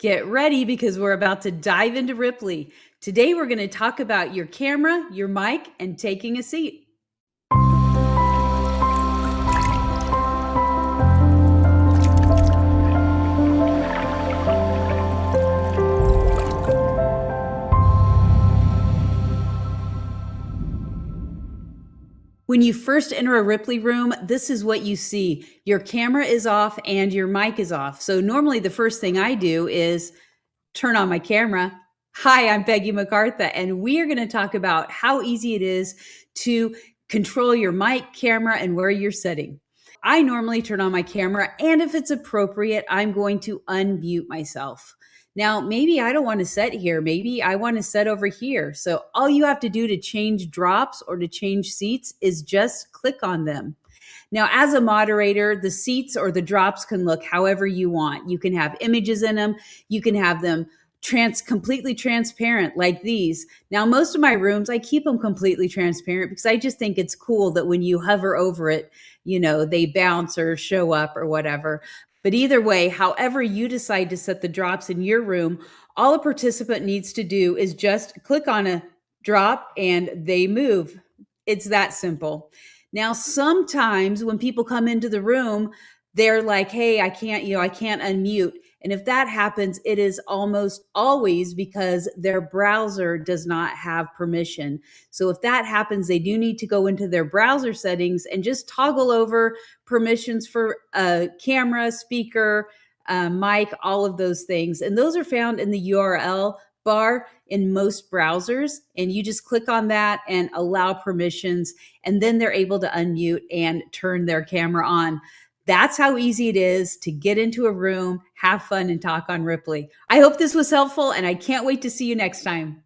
Get ready because we're about to dive into Rippily. Today, we're going to talk about your camera, your mic, and taking a seat. When you first enter a Rippily room, this is what you see. Your camera is off and your mic is off. So normally the first thing I do is turn on my camera. Hi, I'm Peggy McCartha, and we are going to talk about how easy it is to control your mic, camera, and where you're sitting. I normally turn on my camera, and if it's appropriate, I'm going to unmute myself. Now, maybe I don't want to set here. Maybe I want to set over here. So all you have to do to change drops or to change seats is just click on them. Now, as a moderator, the seats or the drops can look however you want. You can have images in them. You can have them completely transparent like these. Now, most of my rooms, I keep them completely transparent because I just think it's cool that when you hover over it, they bounce or show up or whatever. But either way, however you decide to set the drops in your room, all a participant needs to do is just click on a drop and they move. It's that simple. Now, sometimes when people come into the room, they're like, hey, I can't unmute. And if that happens, it is almost always because their browser does not have permission. So if that happens, they do need to go into their browser settings and just toggle over permissions for camera, speaker, mic, all of those things. And those are found in the URL bar in most browsers, and you just click on that and allow permissions, and then they're able to unmute and turn their camera on. That's how easy it is to get into a room, have fun, and talk on Rippily. I hope this was helpful, and I can't wait to see you next time.